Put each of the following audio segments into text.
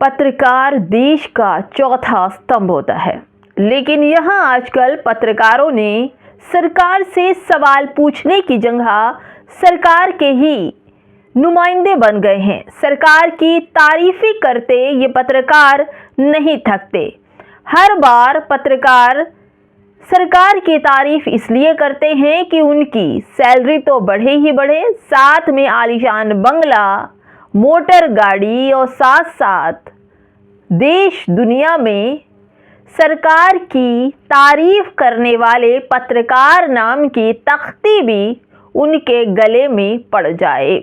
पत्रकार देश का चौथा स्तंभ होता है, लेकिन यहाँ आजकल पत्रकारों ने सरकार से सवाल पूछने की जगह सरकार के ही नुमाइंदे बन गए हैं। सरकार की तारीफी करते ये पत्रकार नहीं थकते। हर बार पत्रकार सरकार की तारीफ इसलिए करते हैं कि उनकी सैलरी तो बढ़े ही बढ़े, साथ में आलीशान बंगला, मोटर गाड़ी और साथ साथ देश दुनिया में सरकार की तारीफ करने वाले पत्रकार नाम की तख्ती भी उनके गले में पड़ जाए।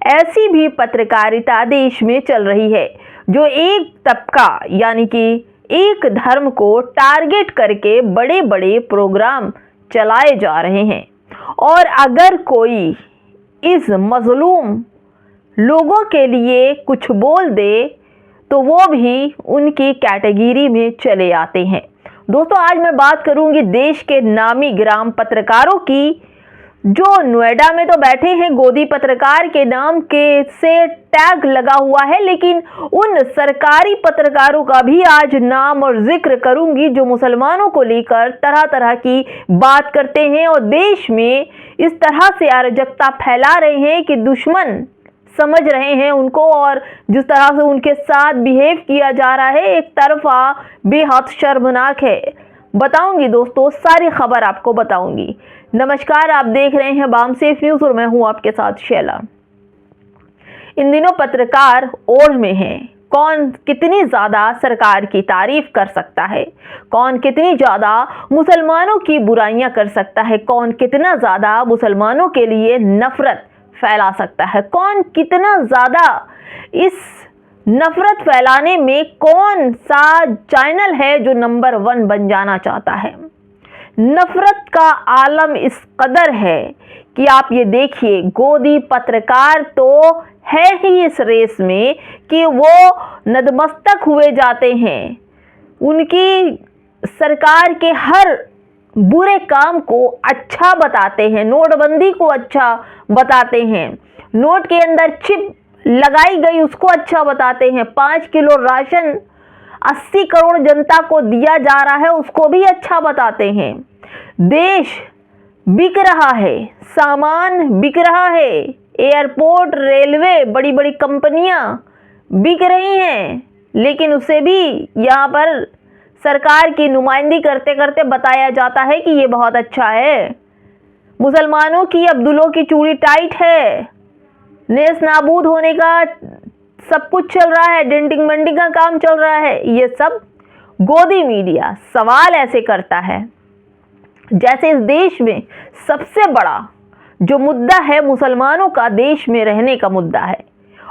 ऐसी भी पत्रकारिता देश में चल रही है जो एक तबका यानी कि एक धर्म को टारगेट करके बड़े बड़े प्रोग्राम चलाए जा रहे हैं, और अगर कोई इस मजलूम लोगों के लिए कुछ बोल दे तो वो भी उनकी कैटेगरी में चले आते हैं। दोस्तों, आज मैं बात करूंगी देश के नामी ग्राम पत्रकारों की, जो नोएडा में तो बैठे हैं, गोदी पत्रकार के नाम के से टैग लगा हुआ है, लेकिन उन सरकारी पत्रकारों का भी आज नाम और जिक्र करूंगी जो मुसलमानों को लेकर तरह तरह की बात करते हैं और देश में इस तरह से अराजकता फैला रहे हैं कि दुश्मन समझ रहे हैं उनको, और जिस तरह से उनके साथ बिहेव किया जा रहा है एक तरफा बेहद शर्मनाक है। बताऊंगी दोस्तों, सारी खबर आपको बताऊंगी। नमस्कार, आप देख रहे हैं बामसेफ न्यूज़ और मैं हूं आपके साथ शैला। इन दिनों पत्रकार ओढ़ में हैं। कौन कितनी ज़्यादा सरकार की तारीफ कर सकता है, कौन कितनी ज़्यादा मुसलमानों की बुराइयां कर सकता है, कौन कितना ज़्यादा मुसलमानों के लिए नफरत फैला सकता है, कौन कितना ज़्यादा इस नफरत फैलाने में कौन सा चैनल है जो नंबर 1 बन जाना चाहता है। नफरत का आलम इस कदर है कि आप ये देखिए, गोदी पत्रकार तो है ही इस रेस में कि वो नतमस्तक हुए जाते हैं। उनकी सरकार के हर बुरे काम को अच्छा बताते हैं, नोटबंदी को अच्छा बताते हैं, नोट के अंदर चिप लगाई गई उसको अच्छा बताते हैं, 5 किलो राशन 80 करोड़ जनता को दिया जा रहा है उसको भी अच्छा बताते हैं। देश बिक रहा है, सामान बिक रहा है, एयरपोर्ट, रेलवे, बड़ी बड़ी कंपनियां बिक रही हैं, लेकिन उसे भी यहाँ पर सरकार की नुमाइंदगी करते करते बताया जाता है कि ये बहुत अच्छा है। मुसलमानों की अब्दुल्लों की चूड़ी टाइट है, नेस नाबूद होने का सब कुछ चल रहा है, डेंटिंग मंडी का काम चल रहा है। ये सब गोदी मीडिया सवाल ऐसे करता है जैसे इस देश में सबसे बड़ा जो मुद्दा है मुसलमानों का देश में रहने का मुद्दा है,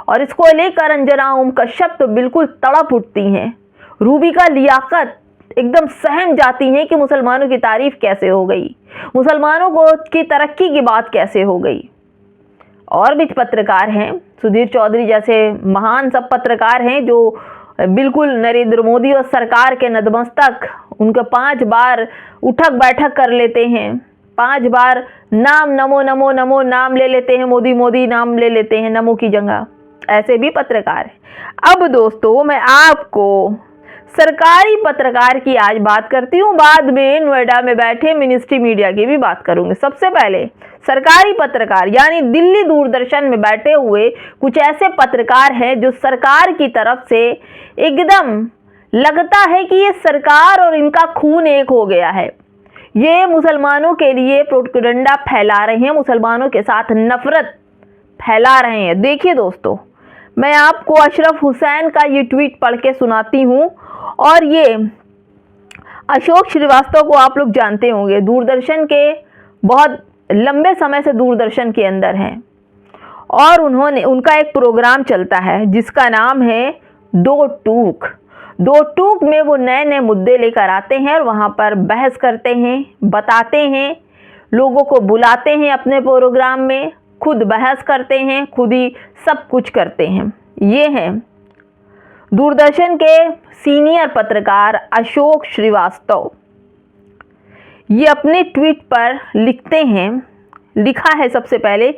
और इसको लेकर अंजना ओम कश्यप तो बिल्कुल तड़प उठती हैं। रूबिका लियाकत एकदम सहम जाती हैं कि मुसलमानों की तारीफ कैसे हो गई, मुसलमानों को की तरक्की की बात कैसे हो गई। और भी पत्रकार हैं, सुधीर चौधरी जैसे महान सब पत्रकार हैं जो बिल्कुल नरेंद्र मोदी और सरकार के नतमस्तक, उनका 5 बार उठक बैठक कर लेते हैं, 5 बार नाम नमो नमो नमो नाम ले लेते हैं, मोदी मोदी नाम ले लेते हैं नमो की जगह। ऐसे भी पत्रकार हैं। अब दोस्तों, मैं आपको सरकारी पत्रकार की आज बात करती हूँ, बाद में नोएडा में बैठे मिनिस्ट्री मीडिया की भी बात करूंगी। सबसे पहले सरकारी पत्रकार यानी दिल्ली दूरदर्शन में बैठे हुए कुछ ऐसे पत्रकार हैं जो सरकार की तरफ से एकदम लगता है कि ये सरकार और इनका खून एक हो गया है। ये मुसलमानों के लिए प्रोपेगेंडा फैला रहे हैं, मुसलमानों के साथ नफरत फैला रहे हैं। देखिए दोस्तों, मैं आपको अशरफ हुसैन का ये ट्वीट पढ़ के सुनाती हूँ, और ये अशोक श्रीवास्तव को आप लोग जानते होंगे, दूरदर्शन के बहुत लंबे समय से दूरदर्शन के अंदर हैं, और उनका एक प्रोग्राम चलता है जिसका नाम है दो टूक। दो टूक में वो नए नए मुद्दे लेकर आते हैं और वहाँ पर बहस करते हैं, बताते हैं, लोगों को बुलाते हैं अपने प्रोग्राम में, खुद बहस करते हैं, खुद ही सब कुछ करते हैं। ये हैं दूरदर्शन के सीनियर पत्रकार अशोक श्रीवास्तव। ये अपने ट्वीट पर लिखते हैं, लिखा है सबसे पहले,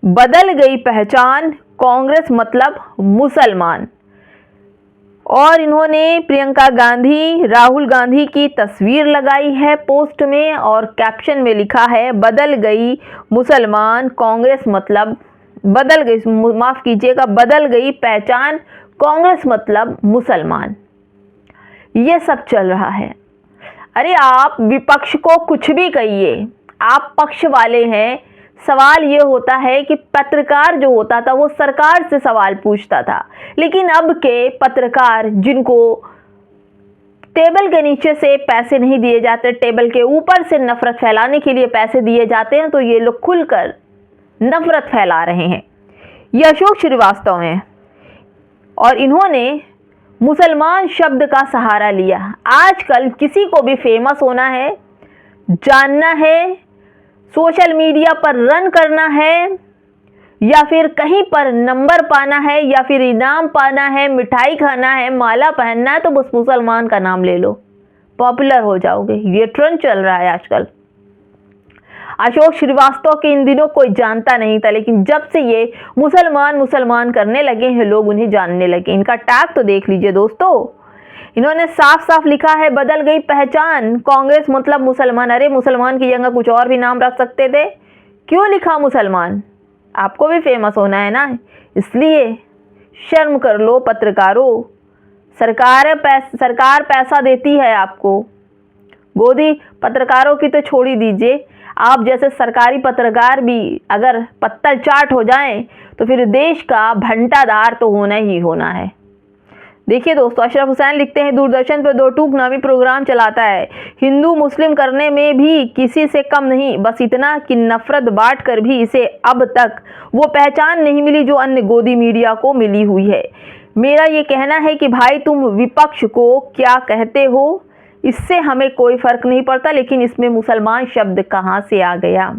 बदल गई पहचान, कांग्रेस मतलब मुसलमान। और इन्होंने प्रियंका गांधी, राहुल गांधी की तस्वीर लगाई है पोस्ट में और कैप्शन में लिखा है, बदल गई मुसलमान कांग्रेस मतलब बदल गई, माफ कीजिएगा, बदल गई पहचान कांग्रेस मतलब मुसलमान। ये सब चल रहा है। अरे आप विपक्ष को कुछ भी कहिए, आप पक्ष वाले हैं। सवाल ये होता है कि पत्रकार जो होता था वो सरकार से सवाल पूछता था, लेकिन अब के पत्रकार जिनको टेबल के नीचे से पैसे नहीं दिए जाते, टेबल के ऊपर से नफरत फैलाने के लिए पैसे दिए जाते हैं, तो ये लोग खुलकर नफरत फैला रहे हैं। ये अशोक श्रीवास्तव हैं और इन्होंने मुसलमान शब्द का सहारा लिया। आजकल किसी को भी फेमस होना है, जानना है, सोशल मीडिया पर रन करना है, या फिर कहीं पर नंबर पाना है, या फिर इनाम पाना है, मिठाई खाना है, माला पहनना है, तो बस मुसलमान का नाम ले लो, पॉपुलर हो जाओगे। ये ट्रेंड चल रहा है आजकल। अशोक श्रीवास्तव के इन दिनों कोई जानता नहीं था, लेकिन जब से ये मुसलमान करने लगे हैं, लोग उन्हें जानने लगे। इनका टैग तो देख लीजिए दोस्तों, इन्होंने साफ साफ लिखा है, बदल गई पहचान कांग्रेस मतलब मुसलमान। अरे मुसलमान की जगह कुछ और भी नाम रख सकते थे, क्यों लिखा मुसलमान? आपको भी फेमस होना है ना, इसलिए शर्म कर लो पत्रकारों। सरकार पैसा देती है आपको। गोदी पत्रकारों की तो छोड़ ही दीजिए, आप जैसे सरकारी पत्रकार भी अगर पत्तल चाट हो जाएं तो फिर देश का भंटादार तो होना ही होना है। देखिए दोस्तों, अशरफ हुसैन लिखते हैं, दूरदर्शन पर दो टूक नामी प्रोग्राम चलाता है, हिंदू मुस्लिम करने में भी किसी से कम नहीं, बस इतना कि नफरत बांट कर भी इसे अब तक वो पहचान नहीं मिली जो अन्य गोदी मीडिया को मिली हुई है। मेरा ये कहना है कि भाई तुम विपक्ष को क्या कहते हो, इससे हमें कोई फर्क नहीं पड़ता, लेकिन इसमें मुसलमान शब्द कहाँ से आ गया?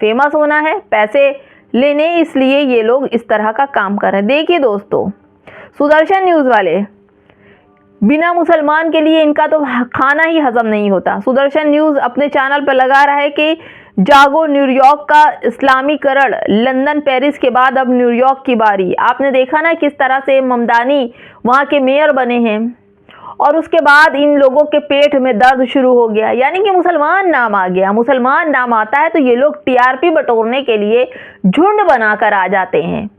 फेमस होना है, पैसे लेने, इसलिए ये लोग इस तरह का काम कर रहे हैं। देखिए दोस्तों, सुदर्शन न्यूज़ वाले बिना मुसलमान के लिए इनका तो खाना ही हजम नहीं होता। सुदर्शन न्यूज़ अपने चैनल पर लगा रहा है कि जागो न्यूयॉर्क का इस्लामीकरण, लंदन पेरिस के बाद अब न्यूयॉर्क की बारी। आपने देखा ना किस तरह से ममदानी वहाँ के मेयर बने हैं, और उसके बाद इन लोगों के पेट में दर्द शुरू हो गया, यानी कि मुसलमान नाम आ गया। मुसलमान नाम आता है तो ये लोग टीआरपी बटोरने के लिए झुंड बनाकर आ जाते हैं,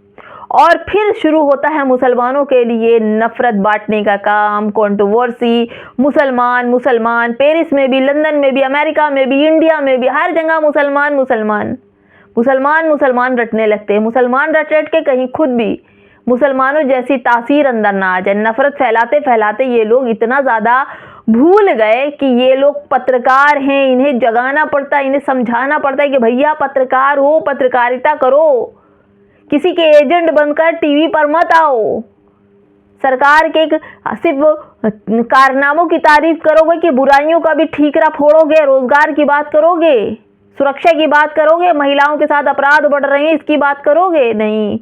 और फिर शुरू होता है मुसलमानों के लिए नफरत बांटने का काम, कंट्रोवर्सी। मुसलमान पेरिस में भी, लंदन में भी, अमेरिका में भी, इंडिया में भी, हर जगह मुसलमान रटने लगते हैं। मुसलमान रट के कहीं खुद भी मुसलमानों जैसी तासीर अंदर ना आ जाए। नफरत फैलाते फैलाते ये लोग इतना ज़्यादा भूल गए कि ये लोग पत्रकार हैं, इन्हें जगाना पड़ता है, इन्हें समझाना पड़ता है कि भैया पत्रकार हो, पत्रकारिता करो, किसी के एजेंट बनकर टीवी पर मत आओ। सरकार के सिर्फ कारनामों की तारीफ करोगे कि बुराइयों का भी ठीकरा फोड़ोगे? रोजगार की बात करोगे, सुरक्षा की बात करोगे, महिलाओं के साथ अपराध बढ़ रहे हैं इसकी बात करोगे? नहीं,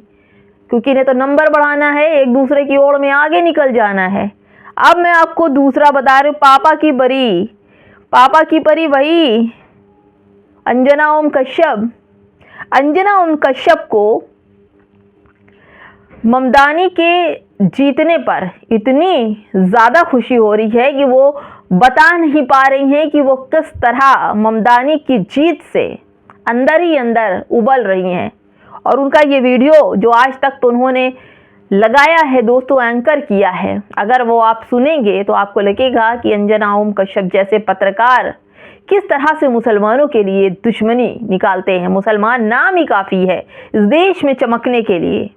क्योंकि इन्हें तो नंबर बढ़ाना है, एक दूसरे की ओर में आगे निकल जाना है। अब मैं आपको दूसरा बता रही हूँ, पापा की परी वही अंजना ओम कश्यप को ममदानी के जीतने पर इतनी ज़्यादा खुशी हो रही है कि वो बता नहीं पा रही हैं कि वो किस तरह ममदानी की जीत से अंदर ही अंदर उबल रही हैं। और उनका ये वीडियो जो आज तक तो उन्होंने लगाया है दोस्तों, एंकर किया है, अगर वो आप सुनेंगे तो आपको लगेगा कि अंजना ओम कश्यप जैसे पत्रकार किस तरह से मुसलमानों के लिए दुश्मनी निकालते हैं। मुसलमान नाम ही काफ़ी है इस देश में चमकने के लिए।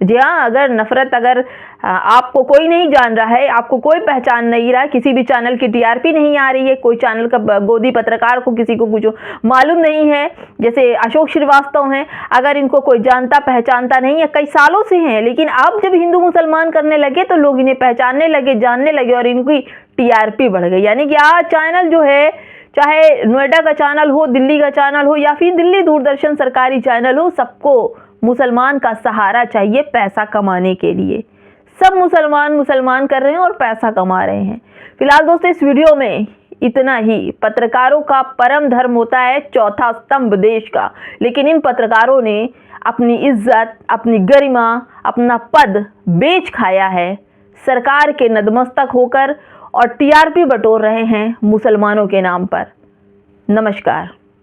जी हाँ, अगर आपको कोई नहीं जान रहा है, आपको कोई पहचान नहीं रहा, किसी भी चैनल की टीआरपी नहीं आ रही है, कोई चैनल का गोदी पत्रकार को किसी को कुछ मालूम नहीं है, जैसे अशोक श्रीवास्तव हैं, अगर इनको कोई जानता पहचानता नहीं है, कई सालों से हैं, लेकिन अब जब हिंदू मुसलमान करने लगे तो लोग इन्हें पहचानने लगे, जानने लगे, और इनकी टीआरपी बढ़ गई। यानी कि आज चैनल जो है, चाहे नोएडा का चैनल हो, दिल्ली का चैनल हो, या फिर दिल्ली दूरदर्शन सरकारी चैनल हो, सबको मुसलमान का सहारा चाहिए पैसा कमाने के लिए। सब मुसलमान कर रहे हैं और पैसा कमा रहे हैं। फिलहाल दोस्तों इस वीडियो में इतना ही। पत्रकारों का परम धर्म होता है चौथा स्तंभ देश का, लेकिन इन पत्रकारों ने अपनी इज्जत, अपनी गरिमा, अपना पद बेच खाया है सरकार के नतमस्तक होकर और टीआरपी बटोर रहे हैं मुसलमानों के नाम पर। नमस्कार।